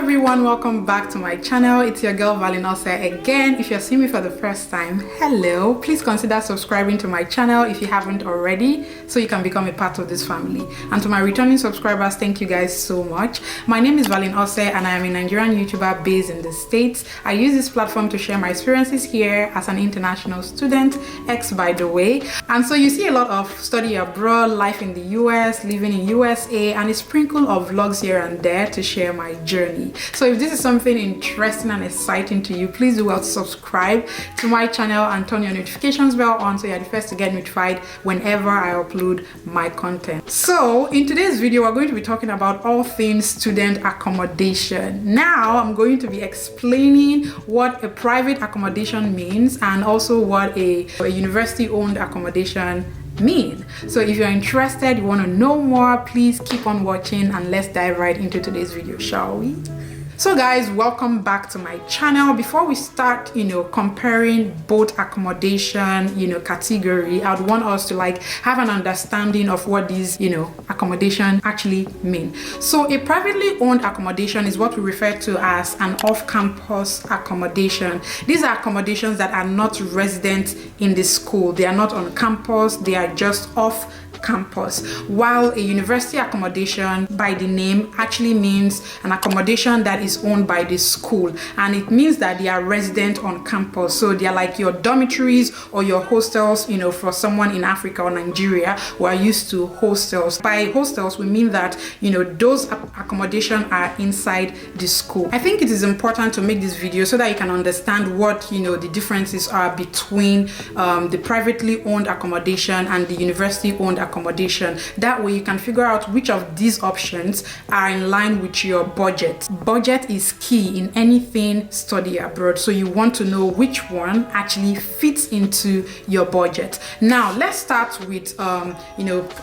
everyone, welcome back to my channel. It's your girl ValeenOseh again. If you're seeing me for the first time, hello. Please consider subscribing to my channel if you haven't already, so you can become a part of this family. And to my returning subscribers, thank you guys so much. My name is ValeenOseh and I am a Nigerian YouTuber based in the States. I use this platform to share my experiences here as an international student, ex by the way. And so you see a lot of study abroad, life in the US, living in USA, and a sprinkle of vlogs here and there to share my journey. So if this is something interesting and exciting to you, please do well to subscribe to my channel and turn your notifications bell on so you're the first to get notified whenever I upload my content. So in today's video, we're going to be talking about all things student accommodation. Now I'm going to be explaining what a private accommodation means and also what a university-owned accommodation mean. So if you're interested, you want to know more, please keep on watching and let's dive right into today's video, shall we? So guys, welcome back to my channel. Before we start, comparing both accommodation, category, I would want us to have an understanding of what these, accommodation actually mean. So a privately owned accommodation is what we refer to as an off-campus accommodation. These are accommodations that are not resident in the school. They are not on campus. They are just off campus, while a university accommodation by the name actually means an accommodation that is owned by the school, and it means that they are resident on campus. So they are like your dormitories or your hostels, for someone in Africa or Nigeria who are used to hostels. By hostels we mean that those accommodation are inside the school. I think it is important to make this video so that you can understand what the differences are between the privately owned accommodation and the university owned accommodation. That way you can figure out which of these options are in line with your budget. Budget is key in anything study abroad, so you want to know which one actually fits into your budget. Now let's start with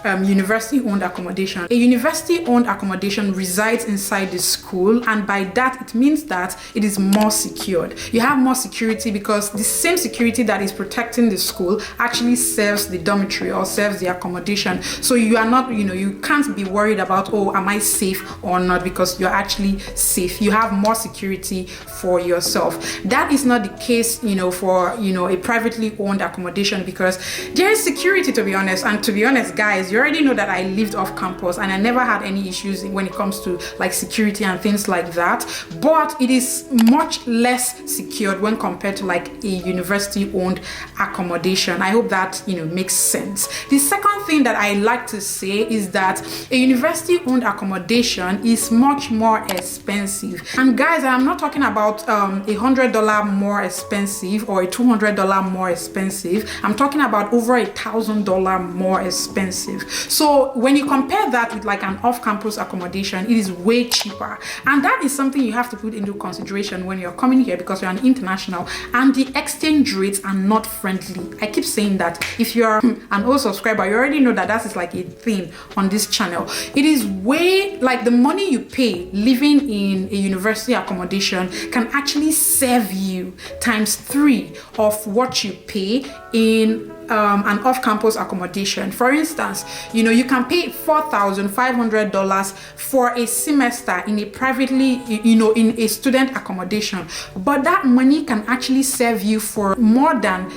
university owned accommodation. A university owned accommodation resides inside the school, and by that it means that it is more secured. You have more security because the same security that is protecting the school actually serves the dormitory or serves the accommodation. So you are not, you can't be worried about, oh, am I safe or not, because you're actually safe. You have more security for yourself. That is not the case, for, a privately owned accommodation, because there is security, to be honest. And to be honest, guys, you already know that I lived off campus and I never had any issues when it comes to security and things like that. But it is much less secured when compared to a university owned accommodation. I hope that, makes sense. The second thing that I like to say is that a university owned accommodation is much more expensive. And guys, I'm not talking about $100 more expensive or $200 more expensive. I'm talking about over $1,000 more expensive. So when you compare that with an off-campus accommodation, it is way cheaper. And that is something you have to put into consideration when you're coming here, because you're an international and the exchange rates are not friendly. I keep saying that. If you're an old subscriber, you already know that is a thing on this channel. It is way the money you pay living in a university accommodation can actually serve you ×3 of what you pay in an off-campus accommodation. For instance, you can pay $4,500 for a semester in a privately, in a student accommodation, but that money can actually serve you for more than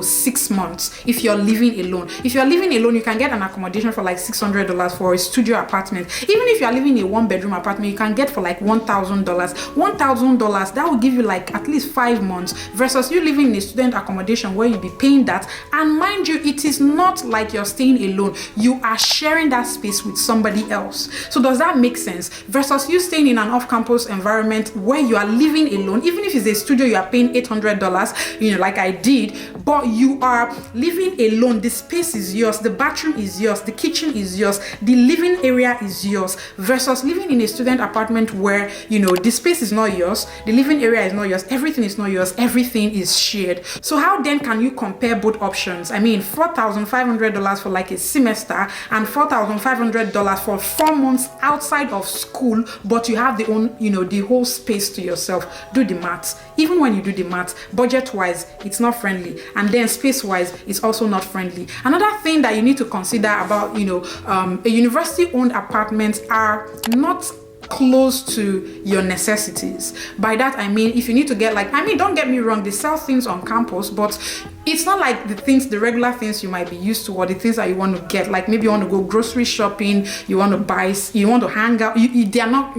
6 months if you're living alone. If you're living alone, you can get an accommodation for $600 for a studio apartment. Even if you're living in a 1-bedroom apartment, you can get for $1,000. $1,000, that will give you at least 5 months, versus you living in a student accommodation where you'll be paying that. And mind you, it is not like you're staying alone. You are sharing that space with somebody else. So does that make sense? Versus you staying in an off-campus environment where you are living alone. Even if it's a studio, you are paying $800, like I did, but you are living alone. The space is yours, the bathroom is yours, the kitchen is yours, the living area is yours, versus living in a student apartment where the space is not yours, the living area is not yours, everything is not yours, everything is shared. So how then can you compare both options? I mean, $4,500 for a semester and $4,500 for 4 months outside of school, but you have the whole space to yourself. Do the maths. Even when you do the maths, budget wise it's not friendly, and then space wise it's also not friendly. Another thing that you need to consider about a university owned apartments are not close to your necessities. By that I mean, if you need to get don't get me wrong, they sell things on campus, but it's not like the regular things you might be used to, or the things that you want to get. Like maybe you want to go grocery shopping, you want to buy, you want to hang out. They are not,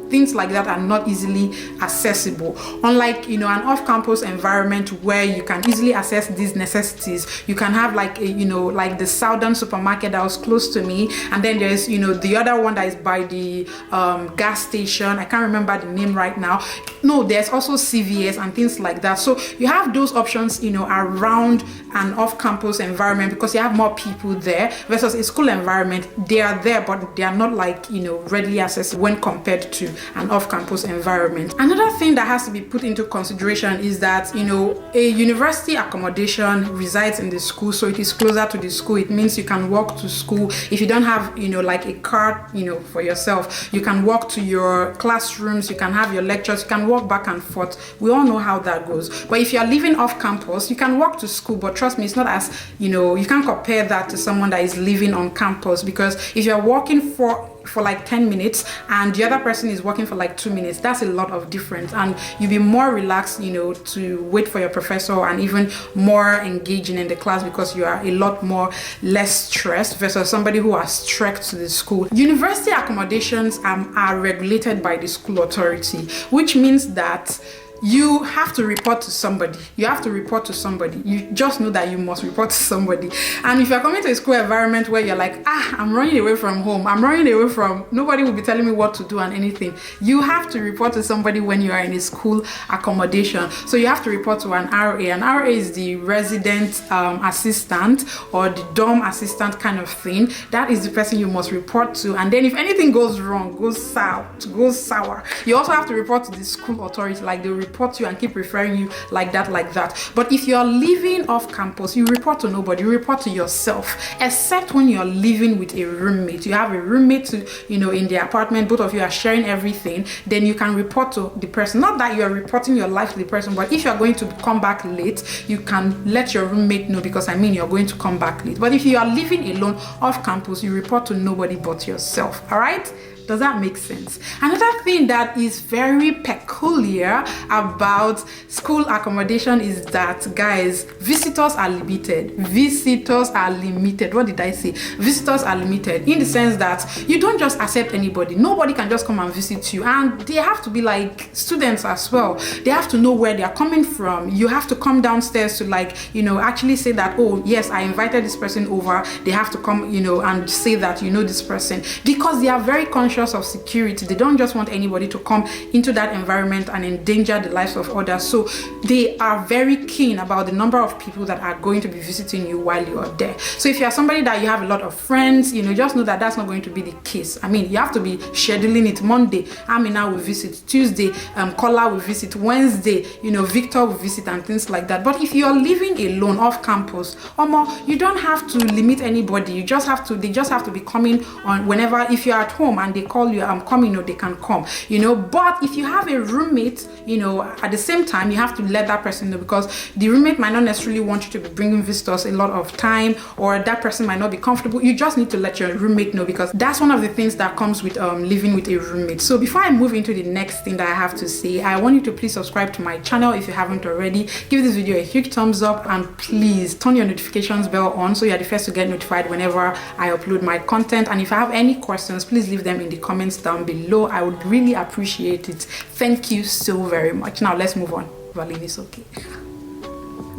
things like that are not easily accessible. Unlike, an off-campus environment where you can easily access these necessities. You can have like the Southern supermarket that was close to me, and then there's, the other one that is by the gas station. I can't remember the name right now. No, there's also CVS and things like that. So you have those options, around an off-campus environment, because you have more people there versus a school environment. They are there, but they are not like, readily accessible when compared to an off-campus environment. Another thing that has to be put into consideration is that, a university accommodation resides in the school, so it is closer to the school. It means you can walk to school. If you don't have, like a car, for yourself, you can walk to your classrooms, you can have your lectures, you can walk back and forth. We all know how that goes. But if you're living off campus, you can walk to school, but trust me, it's not as, you can't compare that to someone that is living on campus, because if you're walking for like 10 minutes and the other person is working for like 2 minutes, that's a lot of difference, and you'll be more relaxed, to wait for your professor, and even more engaging in the class, because you are a lot more less stressed versus somebody who has trekked to the school. University accommodations are regulated by the school authority, which means that you have to report to somebody. You just know that you must report to somebody. And if you're coming to a school environment where you're like, I'm running away from home, nobody will be telling me what to do and anything, you have to report to somebody when you are in a school accommodation. So you have to report to an RA. An RA is the resident assistant, or the dorm assistant kind of thing. That is the person you must report to. And then if anything goes wrong, goes sour, you also have to report to the school authority. Like, they'll report to you and keep referring you like that. But if you're living off campus, you report to nobody. You report to yourself, except when you're living with a roommate. You have a roommate in the apartment, both of you are sharing everything, then you can report to the person. Not that you're reporting your life to the person, but if you're going to come back late, you can let your roommate know, because you're going to come back late. But if you are living alone off campus, you report to nobody but yourself. All right? Does that make sense? Another thing that is very peculiar about school accommodation is that, guys, visitors are limited. What did I say? Visitors are limited in the sense that you don't just accept anybody. Nobody can just come and visit you, and they have to be like students as well. They have to know where they are coming from. You have to come downstairs to actually say that, oh yes, I invited this person over. They have to come, and say that this person, because they are very conscious of security. They don't just want anybody to come into that environment and endanger the lives of others. So they are very keen about the number of people that are going to be visiting you while you are there. So if you are somebody that you have a lot of friends, just know that that's not going to be the case. You have to be scheduling it. Monday, Amina will visit. Tuesday, Kola will visit. Wednesday, Victor will visit, and things like that. But if you are living alone off campus, you don't have to limit anybody. They just have to be coming on whenever. If you're at home and they call you, I'm coming, they can come, but if you have a roommate, at the same time, you have to let that person know, because the roommate might not necessarily want you to be bringing visitors a lot of time, or that person might not be comfortable. You just need to let your roommate know, because that's one of the things that comes with living with a roommate. So before I move into the next thing that I have to say, I want you to please subscribe to my channel if you haven't already. Give this video a huge thumbs up, and please turn your notifications bell on so you're the first to get notified whenever I upload my content. And if I have any questions, please leave them in the comments down below. I would really appreciate it. Thank you so very much. Now let's move on. Valeen is okay.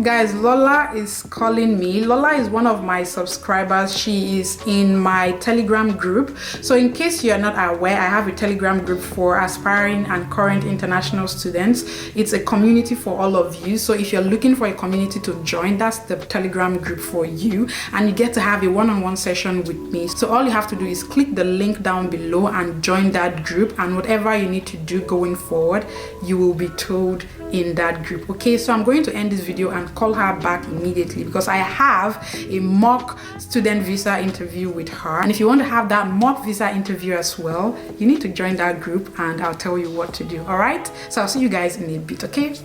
Guys, Lola is calling me. Lola is one of my subscribers. She is in my Telegram group. So in case you're not aware, I have a Telegram group for aspiring and current international students. It's a community for all of you. So if you're looking for a community to join, that's the Telegram group for you. And you get to have a one-on-one session with me. So all you have to do is click the link down below and join that group. And whatever you need to do going forward, you will be told in that group. Okay, so I'm going to end this video and call her back immediately, because I have a mock student visa interview with her. And if you want to have that mock visa interview as well, you need to join that group, and I'll tell you what to do. All right, so I'll see you guys in a bit. Okay.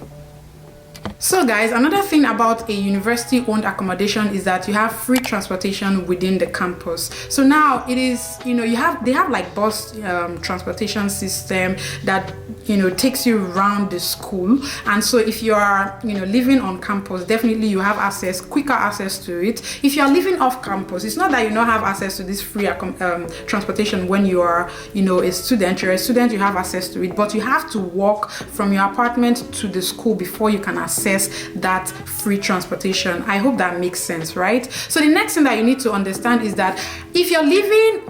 So guys, another thing about a university-owned accommodation is that you have free transportation within the campus. So now it is, they have like bus transportation system that takes you around the school. And so if you are living on campus, definitely you have quicker access to it. If you are living off campus, it's not that you don't have access to this free transportation when you are a student. You're a student, you have access to it, but you have to walk from your apartment to the school before you can access that free transportation. I hope that makes sense, right? So the next thing that you need to understand is that if you're living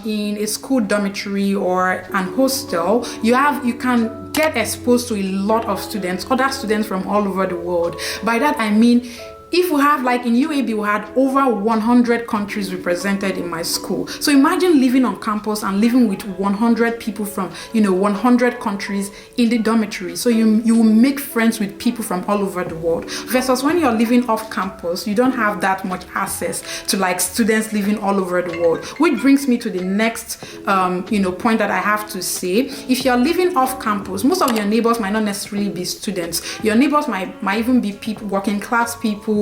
in a school dormitory or an hostel, you can get exposed to a lot of students, other students from all over the world. By that I mean, if we have, like in UAB, we had over 100 countries represented in my school. So imagine living on campus and living with 100 people from, 100 countries in the dormitory. So you will make friends with people from all over the world. Versus when you're living off campus, you don't have that much access to like students living all over the world. Which brings me to the next, point that I have to say. If you're living off campus, most of your neighbors might not necessarily be students. Your neighbors might even be people, working class people,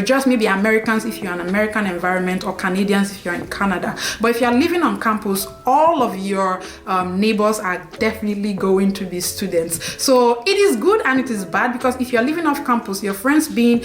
just maybe Americans if you're in an American environment, or Canadians if you're in Canada. But if you're living on campus, all of your neighbors are definitely going to be students. So it is good and it is bad, because if you're living off campus, your friends being,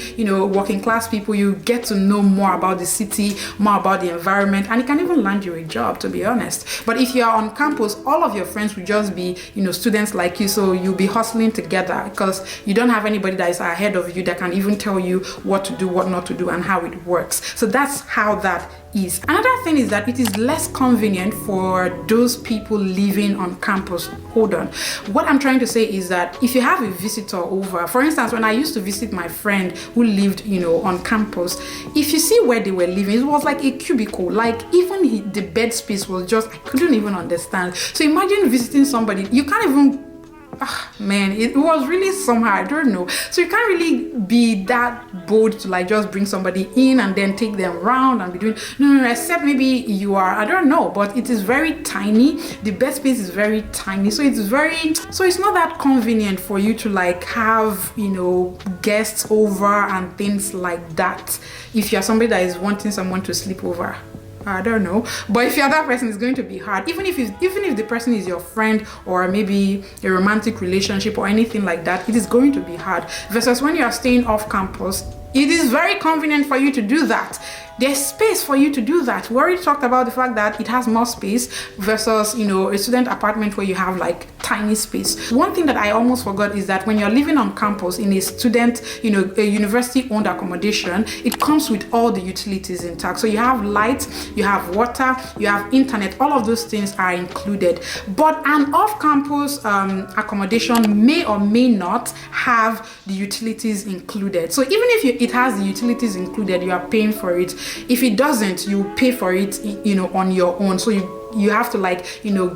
working class people, you get to know more about the city, more about the environment, and it can even land you a job, to be honest. But if you're on campus, all of your friends will just be, students like you, so you'll be hustling together because you don't have anybody that is ahead of you that can even tell you what to do, what not to do, and how it works. So that's how that is. Another thing is that it is less convenient for those people living on campus. Hold on. What I'm trying to say is that if you have a visitor over, for instance, when I used to visit my friend who lived, on campus, if you see where they were living, it was like a cubicle. Like even the bed space was just, I couldn't even understand. So imagine visiting somebody, you can't even, man, it was really somehow, I don't know. So you can't really be that bold to like just bring somebody in and then take them around and be doing no, except maybe you are, I don't know, but it is very tiny. The bed space is very tiny, so it's not that convenient for you to like have guests over and things like that if you're somebody that is wanting someone to sleep over. I don't know, but if the other person, is going to be hard. Even if the person is your friend or maybe a romantic relationship or anything like that, it is going to be hard. Versus when you are staying off campus, it is very convenient for you to do that. There's space for you to do that. We already talked about the fact that it has more space versus, a student apartment where you have like tiny space. One thing that I almost forgot is that when you're living on campus in a student, a university-owned accommodation, it comes with all the utilities intact. So you have light, you have water, you have internet, all of those things are included. But an off-campus accommodation may or may not have the utilities included. So even if it has the utilities included, you are paying for it. If it doesn't, you pay for it, on your own. So you have to like,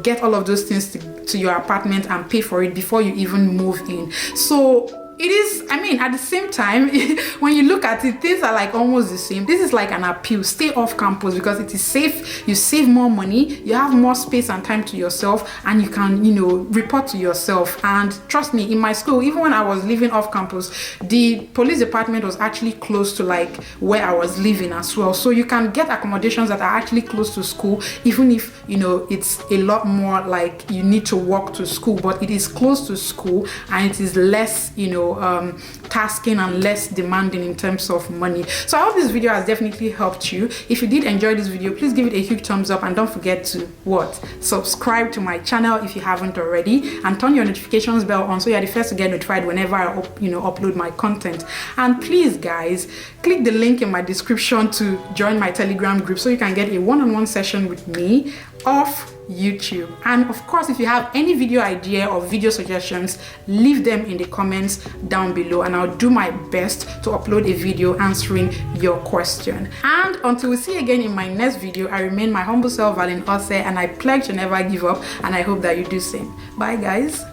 get all of those things to your apartment and pay for it before you even move in. So it is, at the same time, when you look at it, things are like almost the same. This is like an appeal. Stay off campus because it is safe. You save more money. You have more space and time to yourself, and you can, report to yourself. And trust me, in my school, even when I was living off campus, the police department was actually close to like where I was living as well. So you can get accommodations that are actually close to school, even if, it's a lot more like you need to walk to school, but it is close to school and it is less, tasking and less demanding in terms of money. So I hope this video has definitely helped you. If you did enjoy this video, please give it a huge thumbs up and don't forget to subscribe to my channel if you haven't already, and turn your notifications bell on so you're the first to get notified whenever I upload my content. And please guys, click the link in my description to join my Telegram group so you can get a one-on-one session with me off YouTube. And of course, if you have any video idea or video suggestions, leave them in the comments down below and I'll do my best to upload a video answering your question. And until we see again in my next video, I remain my humble self, ValeenOseh, and I pledge to never give up, and I hope that you do same. Bye guys.